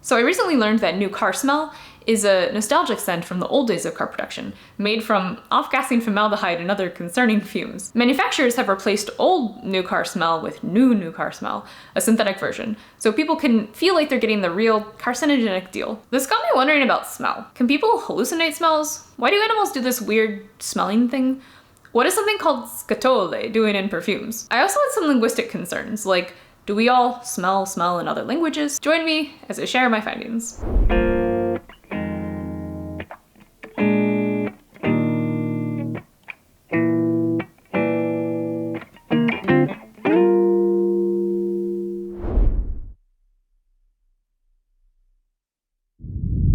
So I recently learned that new car smell is a nostalgic scent from the old days of car production, made from off-gassing formaldehyde and other concerning fumes. Manufacturers have replaced old new car smell with new car smell, a synthetic version, so people can feel like they're getting the real carcinogenic deal. This got me wondering about smell. Can people hallucinate smells? Why do animals do this weird smelling thing? What is something called scatole doing in perfumes? I also had some linguistic concerns, like, do we all smell in other languages? Join me as I share my findings.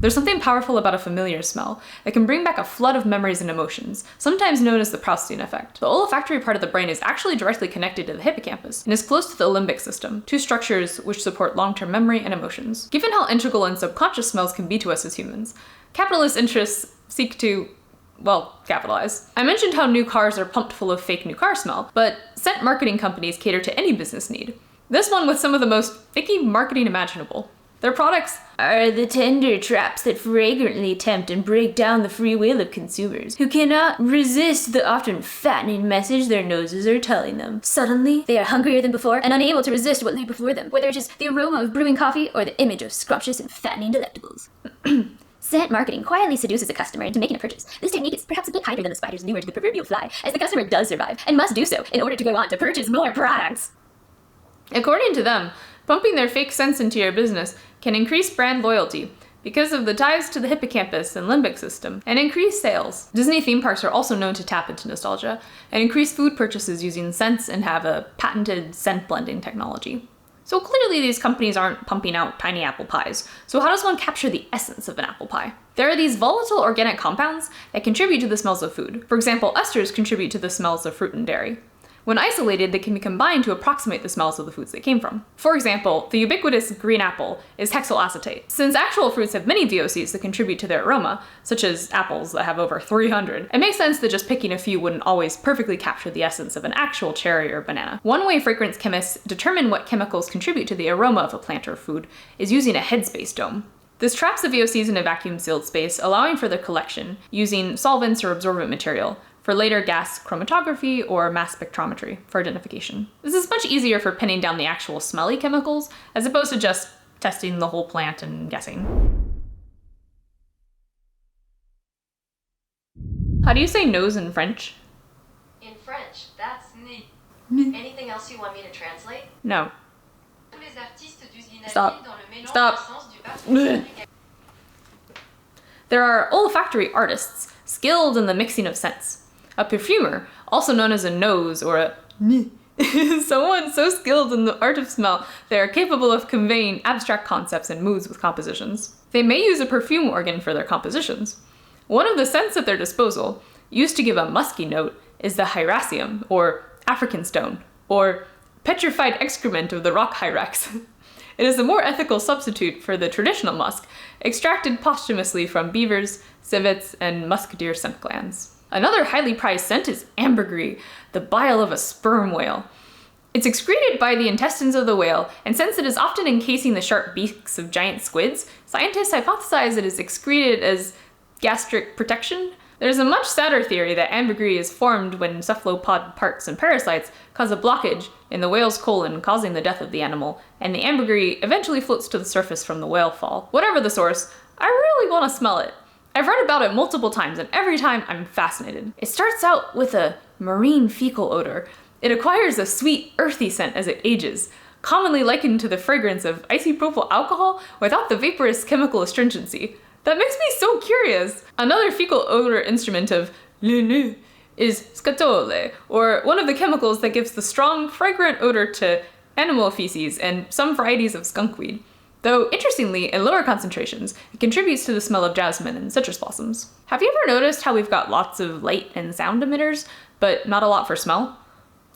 There's something powerful about a familiar smell that can bring back a flood of memories and emotions, sometimes known as the Proustian effect. The olfactory part of the brain is actually directly connected to the hippocampus and is close to the limbic system, two structures which support long-term memory and emotions. Given how integral and subconscious smells can be to us as humans, capitalist interests seek to, well, capitalize. I mentioned how new cars are pumped full of fake new car smell, but scent marketing companies cater to any business need. This one with some of the most icky marketing imaginable. Their products are the tender traps that fragrantly tempt and break down the free will of consumers, who cannot resist the often fattening message their noses are telling them. Suddenly, they are hungrier than before and unable to resist what lay before them, whether it is the aroma of brewing coffee or the image of scrumptious and fattening delectables. Scent marketing quietly seduces a customer into making a purchase. This technique is perhaps a bit kinder than the spider's lure to the proverbial fly, as the customer does survive, and must do so in order to go on to purchase more products. According to them, pumping their fake scents into your business can increase brand loyalty because of the ties to the hippocampus and limbic system, and increase sales. Disney theme parks are also known to tap into nostalgia and increase food purchases using scents and have a patented scent blending technology. So clearly these companies aren't pumping out tiny apple pies. So how does one capture the essence of an apple pie? There are these volatile organic compounds that contribute to the smells of food. For example, esters contribute to the smells of fruit and dairy. When isolated, they can be combined to approximate the smells of the foods they came from. For example, the ubiquitous green apple is hexyl acetate. Since actual fruits have many VOCs that contribute to their aroma, such as apples that have over 300, it makes sense that just picking a few wouldn't always perfectly capture the essence of an actual cherry or banana. One way fragrance chemists determine what chemicals contribute to the aroma of a plant or food is using a headspace dome. This traps the VOCs in a vacuum-sealed space, allowing for their collection using solvents or absorbent material, for later gas chromatography or mass spectrometry for identification. This is much easier for pinning down the actual smelly chemicals, as opposed to just testing the whole plant and guessing. How do you say nose in French? In French, that's nez. Anything else you want me to translate? No. Stop. There are olfactory artists, skilled in the mixing of scents. A perfumer, also known as a nose or a is someone so skilled in the art of smell they are capable of conveying abstract concepts and moods with compositions. They may use a perfume organ for their compositions. One of the scents at their disposal, used to give a musky note, is the hyraceum, or African stone, or petrified excrement of the rock hyrax. It is a more ethical substitute for the traditional musk, extracted posthumously from beavers, civets, and musk deer scent glands. Another highly prized scent is ambergris, the bile of a sperm whale. It's excreted by the intestines of the whale, and since it is often encasing the sharp beaks of giant squids, scientists hypothesize it is excreted as gastric protection. There's a much sadder theory that ambergris is formed when cephalopod parts and parasites cause a blockage in the whale's colon, causing the death of the animal, and the ambergris eventually floats to the surface from the whale fall. Whatever the source, I really want to smell it. I've read about it multiple times, and every time I'm fascinated. It starts out with a marine fecal odor. It acquires a sweet, earthy scent as it ages, commonly likened to the fragrance of isopropyl alcohol without the vaporous chemical astringency. That makes me so curious! Another fecal odor instrument of le is scatole, or one of the chemicals that gives the strong, fragrant odor to animal feces and some varieties of skunkweed. Though, interestingly, in lower concentrations, it contributes to the smell of jasmine and citrus blossoms. Have you ever noticed how we've got lots of light and sound emitters, but not a lot for smell?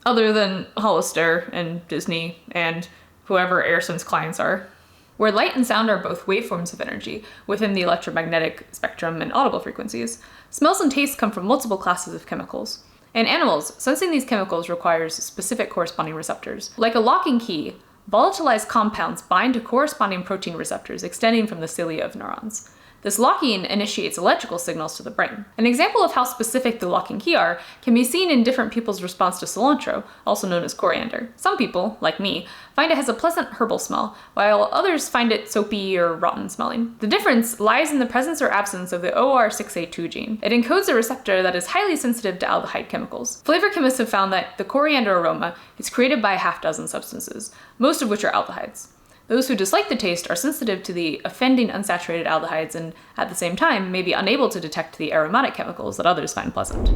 Other than Hollister and Disney and whoever Airson's clients are. Where light and sound are both waveforms of energy within the electromagnetic spectrum and audible frequencies, smells and tastes come from multiple classes of chemicals. In animals, sensing these chemicals requires specific corresponding receptors. Like a lock and key, volatilized compounds bind to corresponding protein receptors extending from the cilia of neurons. This locking initiates electrical signals to the brain. An example of how specific the locking key are can be seen in different people's response to cilantro, also known as coriander. Some people, like me, find it has a pleasant herbal smell, while others find it soapy or rotten smelling. The difference lies in the presence or absence of the OR6A2 gene. It encodes a receptor that is highly sensitive to aldehyde chemicals. Flavor chemists have found that the coriander aroma is created by a half dozen substances, most of which are aldehydes. Those who dislike the taste are sensitive to the offending unsaturated aldehydes and, at the same time, may be unable to detect the aromatic chemicals that others find pleasant.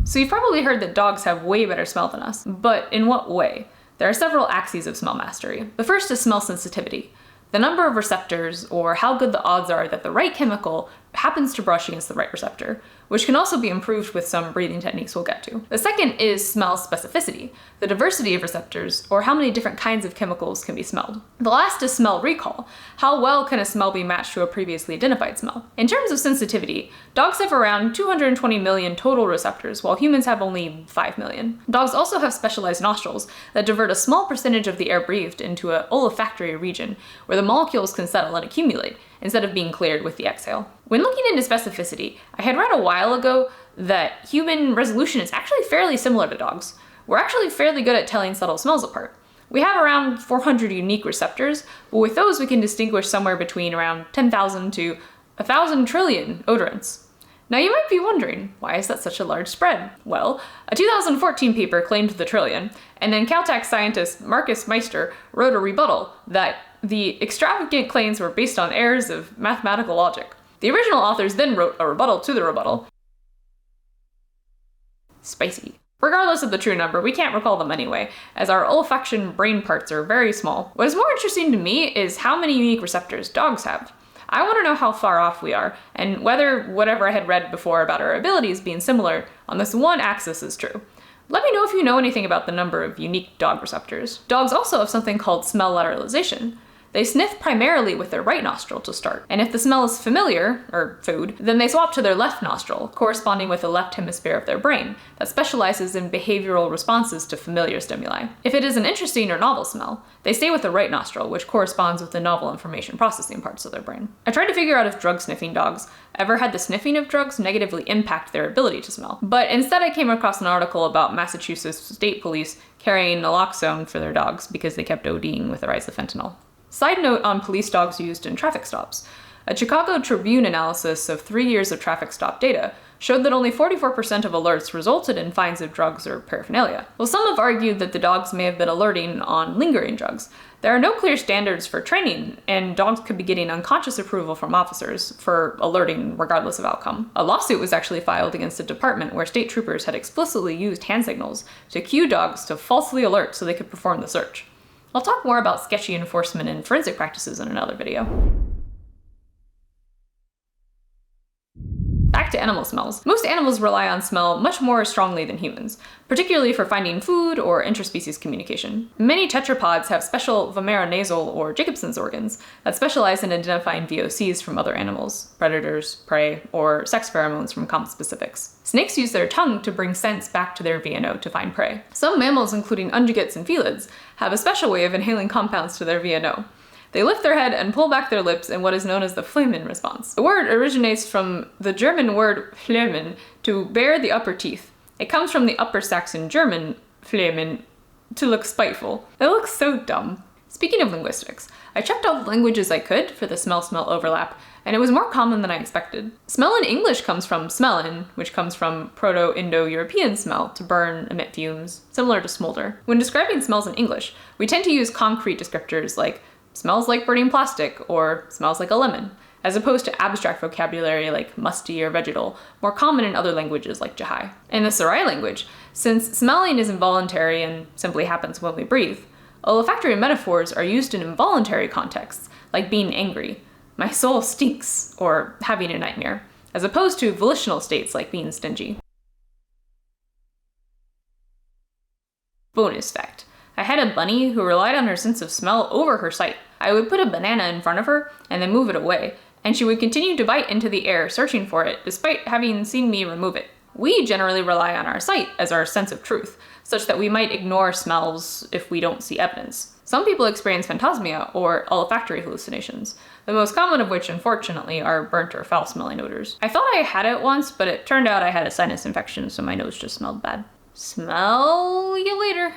So you've probably heard that dogs have way better smell than us, but in what way? There are several axes of smell mastery. The first is smell sensitivity, the number of receptors, or how good the odds are that the right chemical happens to brush against the right receptor, which can also be improved with some breathing techniques we'll get to. The second is smell specificity, the diversity of receptors, or how many different kinds of chemicals can be smelled. The last is smell recall, how well can a smell be matched to a previously identified smell. In terms of sensitivity, dogs have around 220 million total receptors, while humans have only 5 million. Dogs also have specialized nostrils that divert a small percentage of the air breathed into an olfactory region, where the molecules can settle and accumulate, instead of being cleared with the exhale. When looking into specificity, I had read a while ago that human resolution is actually fairly similar to dogs. We're actually fairly good at telling subtle smells apart. We have around 400 unique receptors, but with those we can distinguish somewhere between around 10,000 to 1,000 trillion odorants. Now you might be wondering, why is that such a large spread? Well, a 2014 paper claimed the trillion, and then Caltech scientist Marcus Meister wrote a rebuttal that the extravagant claims were based on errors of mathematical logic. The original authors then wrote a rebuttal to the rebuttal. Spicy. Regardless of the true number, we can't recall them anyway, as our olfaction brain parts are very small. What is more interesting to me is how many unique receptors dogs have. I want to know how far off we are, and whether whatever I had read before about our abilities being similar on this one axis is true. Let me know if you know anything about the number of unique dog receptors. Dogs also have something called smell lateralization. They sniff primarily with their right nostril to start, and if the smell is familiar, or food, then they swap to their left nostril, corresponding with the left hemisphere of their brain that specializes in behavioral responses to familiar stimuli. If it is an interesting or novel smell, they stay with the right nostril, which corresponds with the novel information processing parts of their brain. I tried to figure out if drug-sniffing dogs ever had the sniffing of drugs negatively impact their ability to smell, but instead I came across an article about Massachusetts State Police carrying naloxone for their dogs because they kept ODing with the rise of fentanyl. Side note on police dogs used in traffic stops. A Chicago Tribune analysis of 3 years of traffic stop data showed that only 44% of alerts resulted in fines of drugs or paraphernalia. While some have argued that the dogs may have been alerting on lingering drugs, there are no clear standards for training, and dogs could be getting unconscious approval from officers for alerting regardless of outcome. A lawsuit was actually filed against a department where state troopers had explicitly used hand signals to cue dogs to falsely alert so they could perform the search. I'll talk more about sketchy enforcement and forensic practices in another video. Back to animal smells. Most animals rely on smell much more strongly than humans, particularly for finding food or interspecies communication. Many tetrapods have special vomeronasal or Jacobson's organs that specialize in identifying VOCs from other animals, predators, prey, or sex pheromones from conspecifics. Snakes use their tongue to bring scents back to their VNO to find prey. Some mammals, including ungulates and felids, have a special way of inhaling compounds to their VNO. They lift their head and pull back their lips in what is known as the Flehmen response. The word originates from the German word Flehmen, to bare the upper teeth. It comes from the Upper Saxon German Flehmen, to look spiteful. It looks so dumb. Speaking of linguistics, I checked all the languages I could for the smell-smell overlap, and it was more common than I expected. Smell in English comes from smellin, which comes from Proto-Indo-European smell, to burn, emit fumes, similar to smolder. When describing smells in English, we tend to use concrete descriptors like smells like burning plastic, or smells like a lemon, as opposed to abstract vocabulary like musty or vegetal, more common in other languages like Jahai. In the Sarai language, since smelling is involuntary and simply happens when we breathe, olfactory metaphors are used in involuntary contexts, like being angry, my soul stinks, or having a nightmare, as opposed to volitional states like being stingy. Bonus fact. I had a bunny who relied on her sense of smell over her sight. I would put a banana in front of her and then move it away, and she would continue to bite into the air searching for it despite having seen me remove it. We generally rely on our sight as our sense of truth, such that we might ignore smells if we don't see evidence. Some people experience phantasmia or olfactory hallucinations, the most common of which, unfortunately, are burnt or foul-smelling odors. I thought I had it once, but it turned out I had a sinus infection, so my nose just smelled bad. Smell you later.